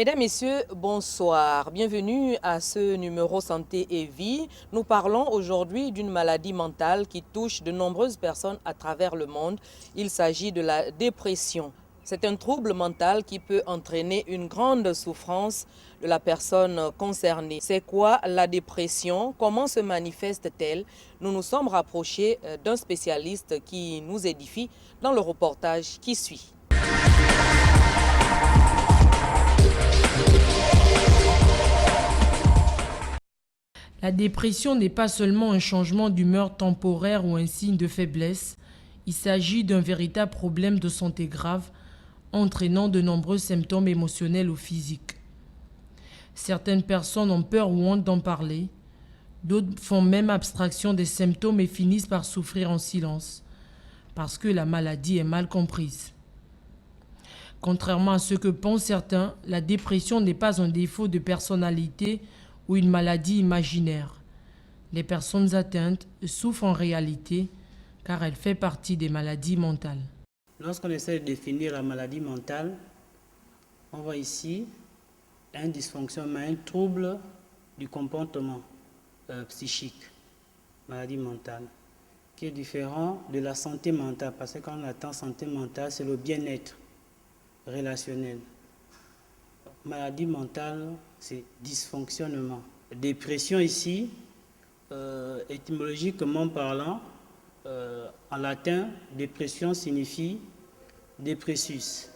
Mesdames, Messieurs, bonsoir. Bienvenue à ce numéro Santé et Vie. Nous parlons aujourd'hui d'une maladie mentale qui touche de nombreuses personnes à travers le monde. Il s'agit de la dépression. C'est un trouble mental qui peut entraîner une grande souffrance de la personne concernée. C'est quoi la dépression? Comment se manifeste-t-elle? Nous nous sommes rapprochés d'un spécialiste qui nous édifie dans le reportage qui suit. La dépression n'est pas seulement un changement d'humeur temporaire ou un signe de faiblesse, il s'agit d'un véritable problème de santé grave, entraînant de nombreux symptômes émotionnels ou physiques. Certaines personnes ont peur ou honte d'en parler, d'autres font même abstraction des symptômes et finissent par souffrir en silence, parce que la maladie est mal comprise. Contrairement à ce que pensent certains, la dépression n'est pas un défaut de personnalité ou une maladie imaginaire. Les personnes atteintes souffrent en réalité car elle fait partie des maladies mentales. Lorsqu'on essaie de définir la maladie mentale, on voit ici un dysfonctionnement, un trouble du comportement psychique, maladie mentale, qui est différent de la santé mentale, parce que quand on attend santé mentale, c'est le bien-être relationnel. Maladie mentale, c'est dysfonctionnement. Dépression ici, étymologiquement parlant, en latin, dépression signifie dépressus,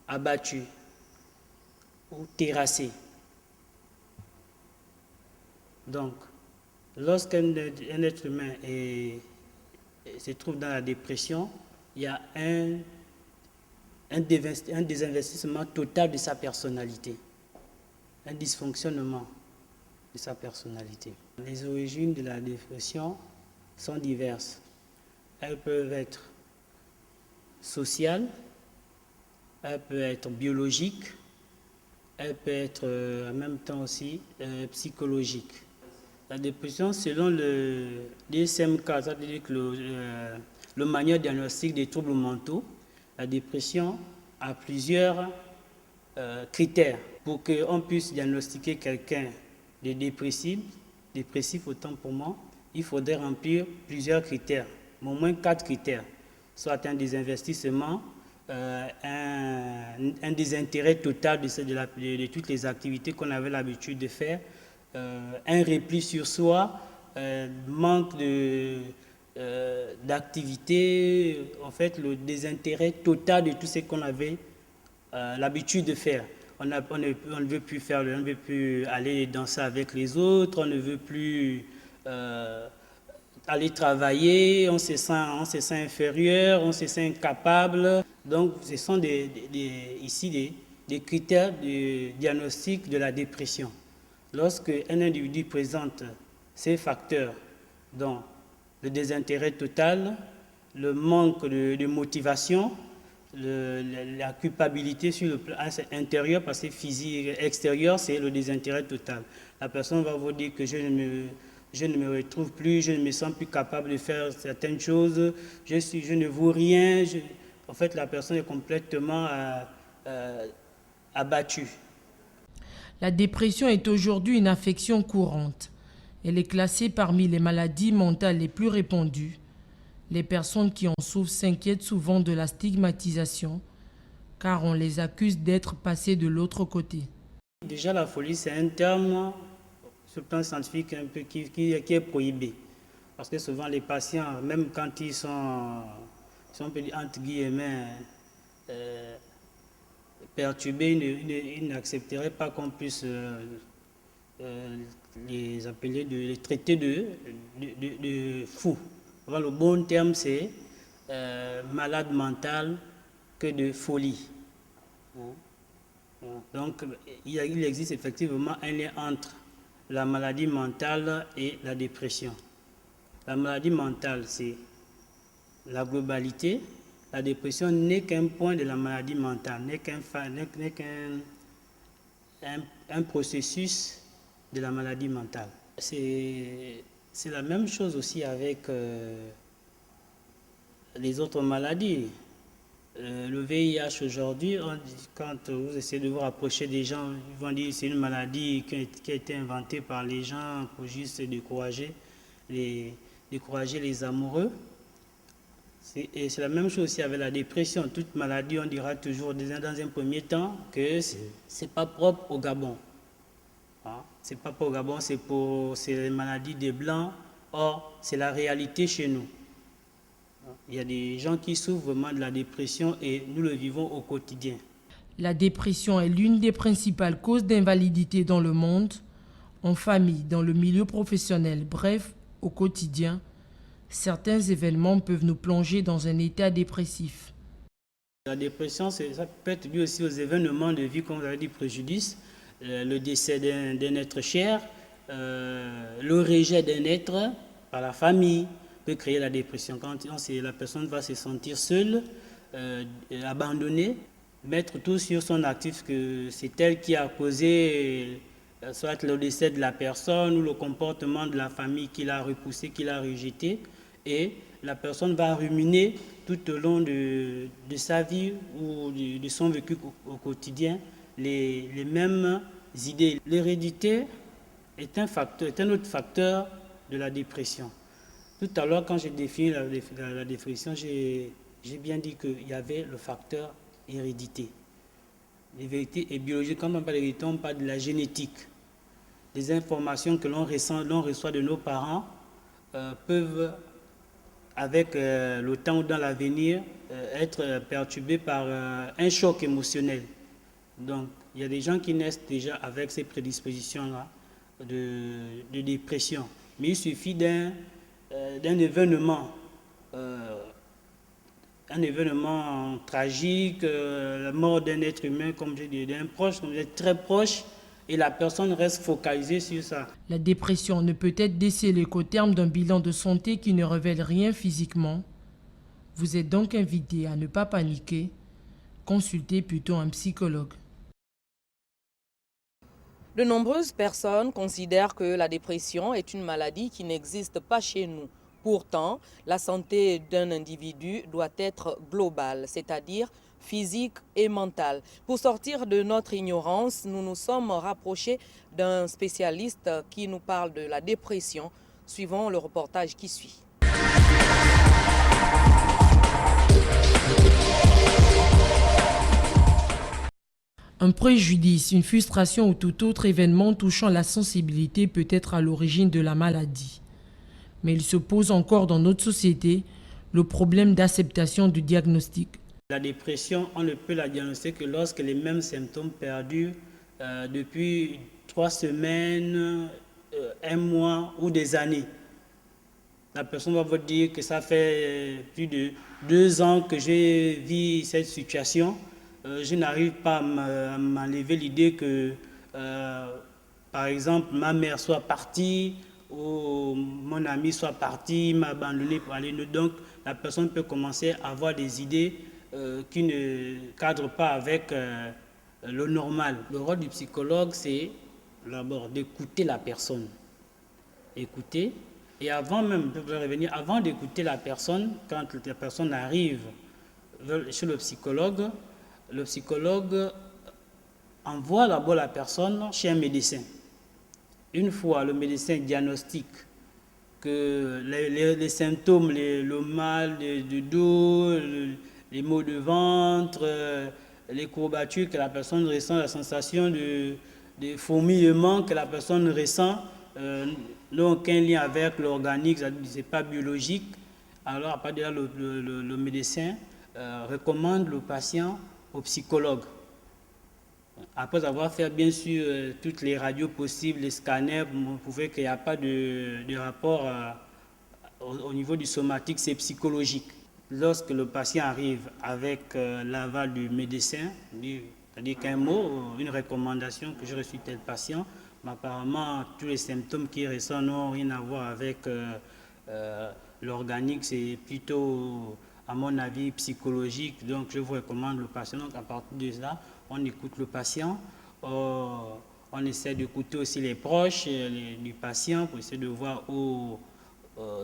abattu ou terrassé. Donc, lorsqu'un être humain se trouve dans la dépression, il y a un désinvestissement total de sa personnalité, un dysfonctionnement de sa personnalité. Les origines de la dépression sont diverses. Elles peuvent être sociales, elles peuvent être biologiques, elles peuvent être en même temps aussi psychologiques. La dépression, selon le DSM-4, c'est-à-dire que le manuel diagnostique des troubles mentaux, la dépression a plusieurs critères. Pour qu'on puisse diagnostiquer quelqu'un de dépressif autant pour moi, il faudrait remplir plusieurs critères, au moins 4 critères, soit un désinvestissement, un désintérêt total de toutes les activités qu'on avait l'habitude de faire, un repli sur soi, manque d'activité, en fait le désintérêt total de tout ce qu'on avait l'habitude de faire. On ne veut plus faire, on ne veut plus aller danser avec les autres, on ne veut plus aller travailler, on se sent inférieur, on se sent incapable. Donc ce sont ici des critères de diagnostic de la dépression. Lorsque un individu présente ces facteurs, dont le désintérêt total, le manque de motivation, la culpabilité sur le plan intérieur, parce que physique, extérieur, c'est le désintérêt total. La personne va vous dire que je ne me retrouve plus, je ne me sens plus capable de faire certaines choses, je ne vaux rien. En fait, la personne est complètement abattue. La dépression est aujourd'hui une affection courante. Elle est classée parmi les maladies mentales les plus répandues. Les personnes qui en souffrent s'inquiètent souvent de la stigmatisation, car on les accuse d'être passées de l'autre côté. Déjà, la folie, c'est un terme, sur le plan scientifique, un peu qui est prohibé. Parce que souvent, les patients, même quand ils sont si on peut dire entre guillemets, perturbés, ils n'accepteraient pas qu'on puisse les appeler, les traiter de fous. Alors, le bon terme, c'est malade mental que de folie. Donc, il existe effectivement un lien entre la maladie mentale et la dépression. La maladie mentale, c'est la globalité. La dépression n'est qu'un point de la maladie mentale, n'est qu'un processus de la maladie mentale. C'est la même chose aussi avec les autres maladies. Le VIH aujourd'hui, quand vous essayez de vous rapprocher des gens, ils vont dire que c'est une maladie qui a été inventée par les gens pour juste décourager les amoureux. Et c'est la même chose aussi avec la dépression. Toute maladie, on dira toujours dans un premier temps que c'est pas propre au Gabon. Hein? C'est pas propre au Gabon, c'est les maladies des Blancs. Or, c'est la réalité chez nous. Il y a des gens qui souffrent vraiment de la dépression et nous le vivons au quotidien. La dépression est l'une des principales causes d'invalidité dans le monde, en famille, dans le milieu professionnel, bref, au quotidien. Certains événements peuvent nous plonger dans un état dépressif. La dépression, ça peut être dû aussi aux événements de vie, comme vous avez dit, préjudice, le décès d'un être cher, le rejet d'un être par la famille peut créer la dépression. Quand la personne va se sentir seule, abandonnée, mettre tout sur son actif, que c'est elle qui a causé soit le décès de la personne ou le comportement de la famille qui l'a repoussé, qui l'a rejeté. Et la personne va ruminer tout au long de sa vie ou de son vécu au quotidien les mêmes idées. L'hérédité est un autre facteur de la dépression. Tout à l'heure, quand j'ai défini la dépression, j'ai bien dit qu'il y avait le facteur hérédité. L'hérédité est biologique. Quand on parle d'hérédité, on parle de la génétique. Les informations que l'on reçoit de nos parents peuvent, avec le temps ou dans l'avenir, être perturbés par un choc émotionnel. Donc, il y a des gens qui naissent déjà avec ces prédispositions-là de dépression. Mais il suffit d'un événement, tragique, la mort d'un être humain, comme je dis, d'un proche, comme très proche, et la personne reste focalisée sur ça. La dépression ne peut être décelée qu'au terme d'un bilan de santé qui ne révèle rien physiquement. Vous êtes donc invité à ne pas paniquer. Consultez plutôt un psychologue. De nombreuses personnes considèrent que la dépression est une maladie qui n'existe pas chez nous. Pourtant, la santé d'un individu doit être globale, c'est-à-dire physique et mentale. Pour sortir de notre ignorance, nous nous sommes rapprochés d'un spécialiste qui nous parle de la dépression, suivant le reportage qui suit. Un préjudice, une frustration ou tout autre événement touchant la sensibilité peut être à l'origine de la maladie. Mais il se pose encore dans notre société le problème d'acceptation du diagnostic. La dépression, on ne peut la diagnostiquer que lorsque les mêmes symptômes perdurent depuis 3 semaines, 1 mois ou des années. La personne va vous dire que ça fait plus de 2 ans que je vis cette situation. Je n'arrive pas à m'enlever l'idée que, par exemple, ma mère soit partie ou mon ami soit parti, m'a abandonné pour aller. Donc, la personne peut commencer à avoir des idées qui ne cadrent pas avec le normal. Le rôle du psychologue, c'est d'abord d'écouter la personne. Écouter. Et avant même de revenir, avant d'écouter la personne, quand la personne arrive chez le psychologue envoie d'abord la personne chez un médecin. Une fois le médecin diagnostique que les symptômes, le mal du dos, les maux de ventre, les courbatures que la personne ressent, la sensation de fourmillement que la personne ressent, n'ont aucun lien avec l'organique, ce n'est pas biologique. Alors, à partir de là, le médecin recommande le patient au psychologue. Après avoir fait bien sûr toutes les radios possibles, les scanners, vous pouvez qu'il n'y a pas de rapport au niveau du somatique, c'est psychologique. Lorsque le patient arrive avec l'aval du médecin, c'est-à-dire qu'un mot, une recommandation que j'ai reçue tel patient, mais apparemment tous les symptômes qui ressentent n'ont rien à voir avec l'organique, c'est plutôt, à mon avis, psychologique. Donc je vous recommande le patient. Donc à partir de là, on écoute le patient, on essaie d'écouter aussi les proches du patient pour essayer de voir où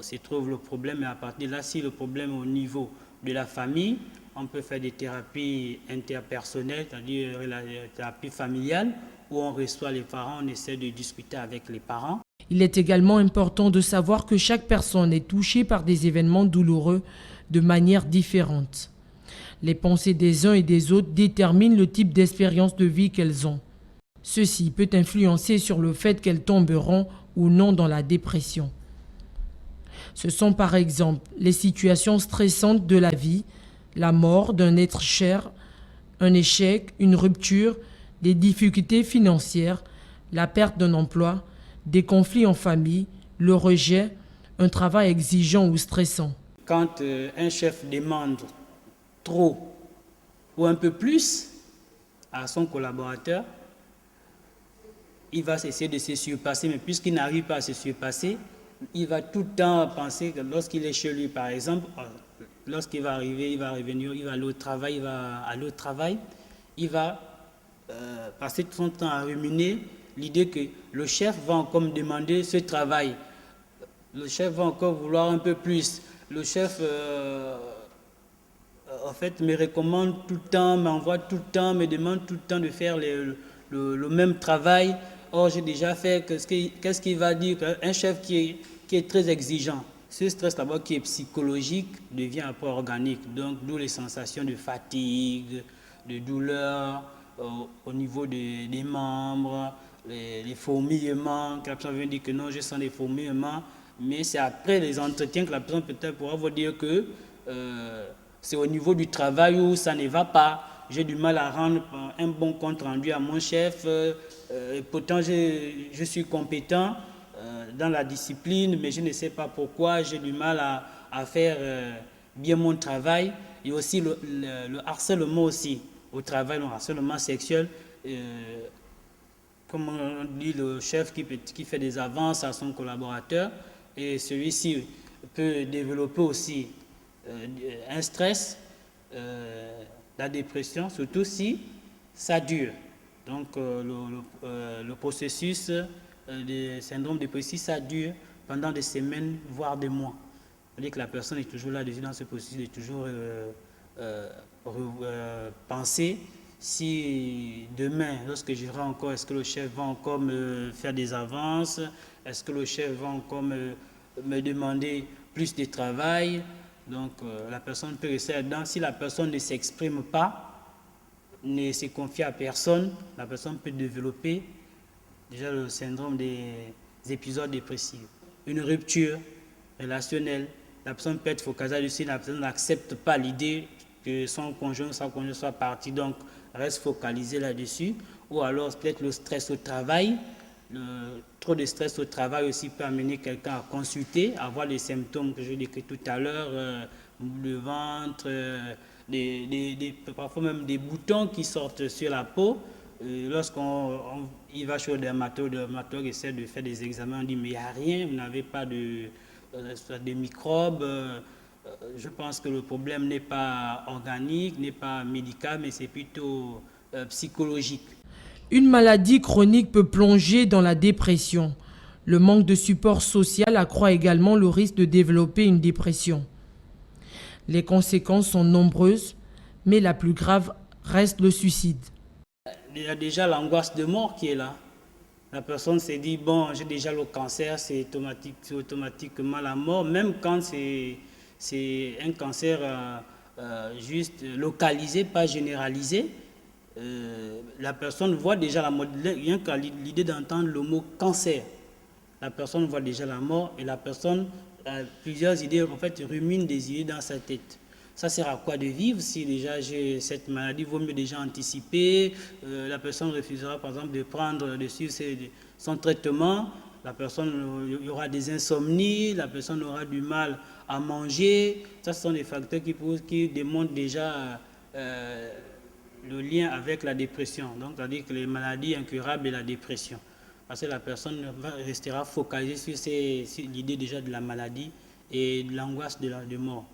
se trouve le problème. Et à partir de là, si le problème est au niveau de la famille, On peut faire des thérapies interpersonnelles, c'est-à-dire la thérapie familiale, où on reçoit les parents, on essaie de discuter avec les parents. Il est également important de savoir que chaque personne est touchée par des événements douloureux de manière différente. Les pensées des uns et des autres déterminent le type d'expérience de vie qu'elles ont. Ceci peut influencer sur le fait qu'elles tomberont ou non dans la dépression. Ce sont par exemple les situations stressantes de la vie, la mort d'un être cher, un échec, une rupture, des difficultés financières, la perte d'un emploi, des conflits en famille, le rejet, un travail exigeant ou stressant. Quand un chef demande trop ou un peu plus à son collaborateur, il va essayer de se surpasser, mais puisqu'il n'arrive pas à se surpasser, il va tout le temps penser que lorsqu'il est chez lui, par exemple, lorsqu'il va arriver, il va revenir, il va aller au travail, il va passer tout son temps à ruminer l'idée que le chef va encore me demander ce travail, le chef va encore vouloir un peu plus, le chef en fait me recommande tout le temps, m'envoie tout le temps, me demande tout le temps de faire le même travail. Or, j'ai déjà fait, qu'est-ce qu'il va dire? Un chef qui est très exigeant. Ce stress d'abord qui est psychologique devient après organique. Donc, d'où les sensations de fatigue, de douleur au niveau des membres, les fourmillements. Que la personne vient dire que non, je sens des fourmillements. Mais c'est après les entretiens que la personne peut-être pourra vous dire que c'est au niveau du travail où ça ne va pas. J'ai du mal à rendre un bon compte rendu à mon chef. Pourtant, je suis compétent dans la discipline, mais je ne sais pas pourquoi. J'ai du mal à faire bien mon travail. Et aussi le harcèlement aussi au travail, le harcèlement sexuel. Comme on dit, le chef qui fait des avances à son collaborateur. Et celui-ci peut développer aussi un stress, la dépression, surtout si ça dure. Donc le processus du syndrome dépressif, ça dure pendant des semaines, voire des mois. C'est-à-dire que la personne est toujours là, dans ce processus, est toujours penser si demain, lorsque j'irai encore, est-ce que le chef va encore me faire des avances? Est-ce que le chef va encore me demander plus de travail? Donc la personne peut rester là-dedans. Si la personne ne s'exprime pas, ne se confie à personne, la personne peut développer déjà le syndrome des épisodes dépressifs. Une rupture relationnelle, la personne peut être focalisée dessus, la personne n'accepte pas l'idée que son conjoint ou sa conjointe soit parti, donc reste focalisé là-dessus. Ou alors peut-être le stress au travail. Trop de stress au travail aussi peut amener quelqu'un à consulter, à voir les symptômes que je décris tout à l'heure, le ventre, parfois même des boutons qui sortent sur la peau. Lorsqu'il va chez le dermatologue essaie de faire des examens, on dit mais il n'y a rien, vous n'avez pas de microbes. Je pense que le problème n'est pas organique, n'est pas médical, mais c'est plutôt psychologique. Une maladie chronique peut plonger dans la dépression. Le manque de support social accroît également le risque de développer une dépression. Les conséquences sont nombreuses, mais la plus grave reste le suicide. Il y a déjà l'angoisse de mort qui est là. La personne s'est dit, bon, j'ai déjà le cancer, c'est automatiquement la mort, même quand c'est un cancer juste localisé, pas généralisé. La personne voit déjà la mort, rien qu'à l'idée d'entendre le mot cancer. La personne voit déjà la mort et la personne a plusieurs idées, en fait, rumine des idées dans sa tête. Ça sert à quoi de vivre si déjà j'ai cette maladie? Vaut mieux déjà anticiper. La personne refusera par exemple de suivre son traitement. La personne, il y aura des insomnies, la personne aura du mal à manger. Ça, ce sont des facteurs qui démontrent déjà le lien avec la dépression. Donc, c'est-à-dire que les maladies incurables et la dépression. Parce que la personne restera focalisée sur l'idée déjà de la maladie et de l'angoisse de mort.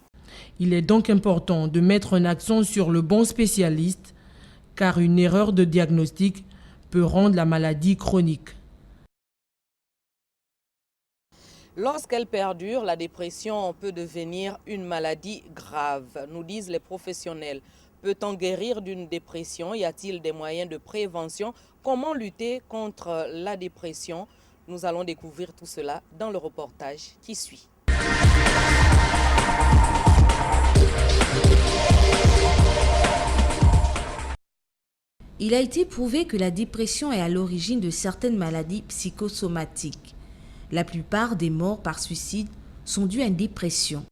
Il est donc important de mettre un accent sur le bon spécialiste, car une erreur de diagnostic peut rendre la maladie chronique. Lorsqu'elle perdure, la dépression peut devenir une maladie grave, nous disent les professionnels. Peut-on guérir d'une dépression? Y a-t-il des moyens de prévention? Comment lutter contre la dépression? Nous allons découvrir tout cela dans le reportage qui suit. Il a été prouvé que la dépression est à l'origine de certaines maladies psychosomatiques. La plupart des morts par suicide sont dues à une dépression.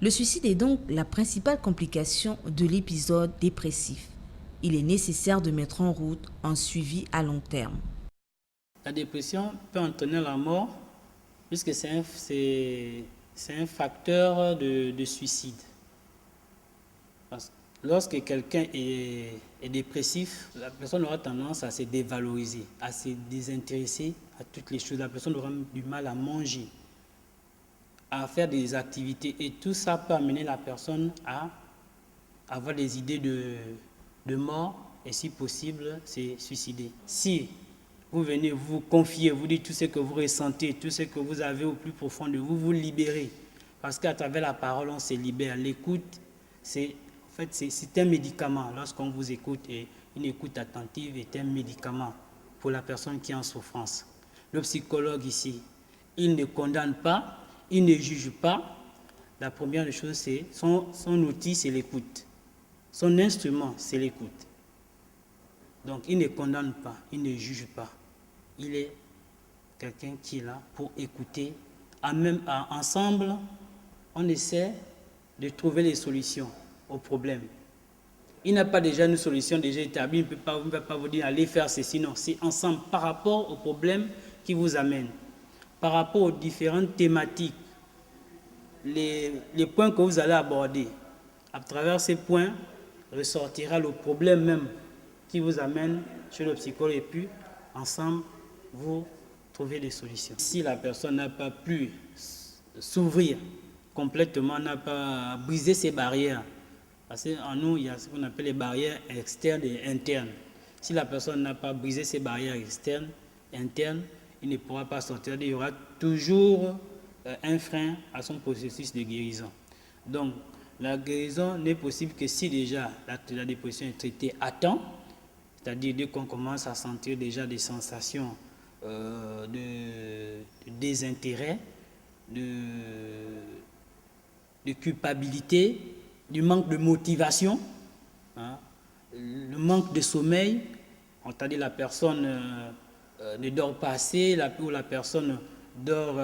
Le suicide est donc la principale complication de l'épisode dépressif. Il est nécessaire de mettre en route un suivi à long terme. La dépression peut entraîner la mort puisque c'est un facteur de suicide. Parce que lorsque quelqu'un est dépressif, la personne aura tendance à se dévaloriser, à se désintéresser à toutes les choses. La personne aura du mal à manger, à faire des activités. Et tout ça peut amener la personne à avoir des idées de mort et si possible, se suicider. Si vous venez vous confier, vous dites tout ce que vous ressentez, tout ce que vous avez au plus profond de vous, vous libérez. Parce qu'à travers la parole, on se libère. L'écoute, c'est un médicament. Lorsqu'on vous écoute, et une écoute attentive est un médicament pour la personne qui est en souffrance. Le psychologue ici, il ne condamne pas, il ne juge pas. La première chose, c'est son outil, c'est l'écoute. Son instrument, c'est l'écoute. Donc, il ne condamne pas, il ne juge pas. Il est quelqu'un qui est là pour écouter. Ensemble, on essaie de trouver les solutions aux problèmes. Il n'a pas déjà une solution déjà établie, il ne peut pas vous dire allez faire ceci, non. C'est ensemble par rapport aux problèmes qui vous amènent, par rapport aux différentes thématiques, les points que vous allez aborder. À travers ces points, ressortira le problème même qui vous amène chez le psychologue et puis ensemble, vous trouvez des solutions. Si la personne n'a pas pu s'ouvrir complètement, n'a pas brisé ses barrières, parce qu'en nous, il y a ce qu'on appelle les barrières externes et internes. Si la personne n'a pas brisé ses barrières externes, internes, il ne pourra pas sortir. Il y aura toujours un frein à son processus de guérison. Donc, la guérison n'est possible que si déjà la dépression est traitée à temps, c'est-à-dire dès qu'on commence à sentir déjà des sensations de désintérêt, de culpabilité, du manque de motivation, hein, le manque de sommeil, c'est-à-dire la personne ne dort pas assez, ou la personne dort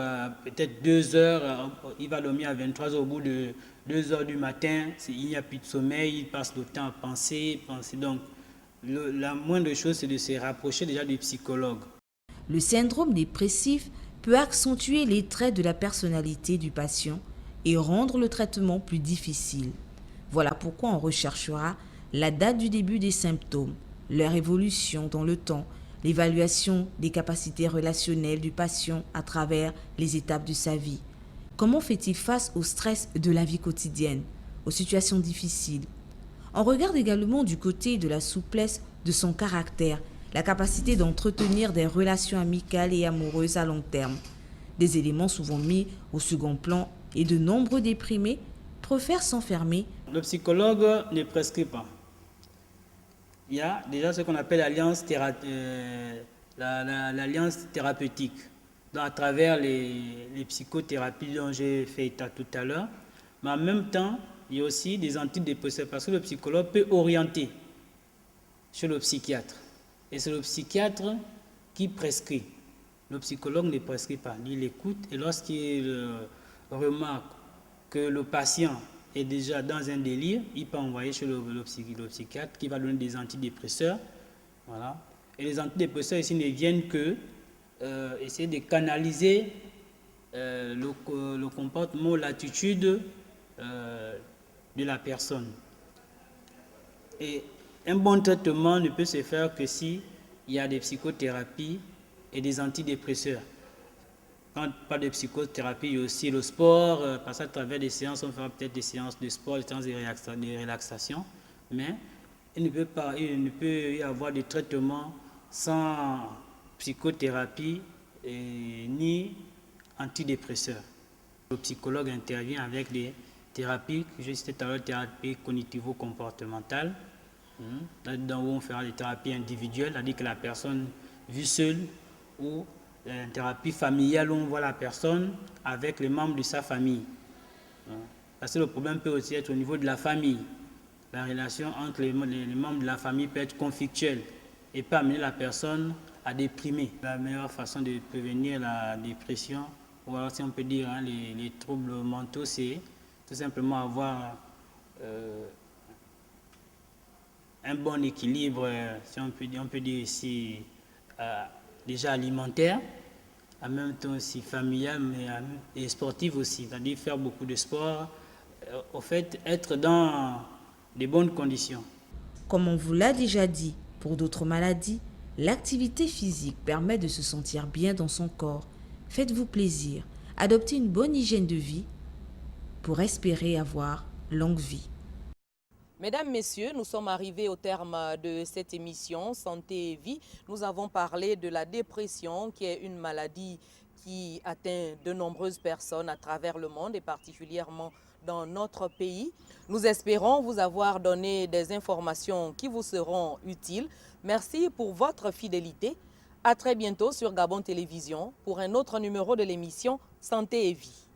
peut-être 2 heures, il va dormir à 23 heures, au bout de 2 heures du matin, il n'y a plus de sommeil, il passe le temps à penser. Donc, la moindre chose, c'est de se rapprocher déjà du psychologue. Le syndrome dépressif peut accentuer les traits de la personnalité du patient et rendre le traitement plus difficile. Voilà pourquoi on recherchera la date du début des symptômes, leur évolution dans le temps, l'évaluation des capacités relationnelles du patient à travers les étapes de sa vie. Comment fait-il face au stress de la vie quotidienne, aux situations difficiles? On regarde également du côté de la souplesse de son caractère, la capacité d'entretenir des relations amicales et amoureuses à long terme. Des éléments souvent mis au second plan et de nombreux déprimés préfèrent s'enfermer. Le psychologue ne prescrit pas. Il y a déjà ce qu'on appelle l'alliance thérapeutique. Donc, à travers les psychothérapies dont j'ai fait état tout à l'heure, mais en même temps, il y a aussi des antidépresseurs parce que le psychologue peut orienter chez le psychiatre. Et c'est le psychiatre qui prescrit. Le psychologue ne prescrit pas, il écoute et lorsqu'il remarque que le patient est déjà dans un délire, il peut envoyer chez le psychiatre qui va donner des antidépresseurs. Voilà. Et les antidépresseurs ici ne viennent que essayer de canaliser le comportement, l'attitude de la personne. Et un bon traitement ne peut se faire que si il y a des psychothérapies et des antidépresseurs. Quand pas de psychothérapie, il y a aussi le sport, parce qu'à travers des séances, on fera peut-être des séances de sport, des séances de relaxation, mais il ne peut y avoir de traitement sans psychothérapie ni antidépresseurs. Le psychologue intervient avec des thérapies, je citais tout à l'heure, thérapies cognitivo-comportementales, là-dedans où on fera des thérapies individuelles, c'est-à-dire que la personne vit seule, ou une thérapie familiale où on voit la personne avec les membres de sa famille. Parce que le problème peut aussi être au niveau de la famille. La relation entre les membres de la famille peut être conflictuelle et peut amener la personne à déprimer. La meilleure façon de prévenir la dépression, ou alors si on peut dire les troubles mentaux, c'est tout simplement avoir un bon équilibre, si on peut dire ici, déjà alimentaire, en même temps aussi familial, et sportif aussi, c'est-à-dire faire beaucoup de sport, au fait, être dans des bonnes conditions. Comme on vous l'a déjà dit, pour d'autres maladies, l'activité physique permet de se sentir bien dans son corps. Faites-vous plaisir, adoptez une bonne hygiène de vie pour espérer avoir longue vie. Mesdames, Messieurs, nous sommes arrivés au terme de cette émission Santé et Vie. Nous avons parlé de la dépression, qui est une maladie qui atteint de nombreuses personnes à travers le monde et particulièrement dans notre pays. Nous espérons vous avoir donné des informations qui vous seront utiles. Merci pour votre fidélité. À très bientôt sur Gabon Télévision pour un autre numéro de l'émission Santé et Vie.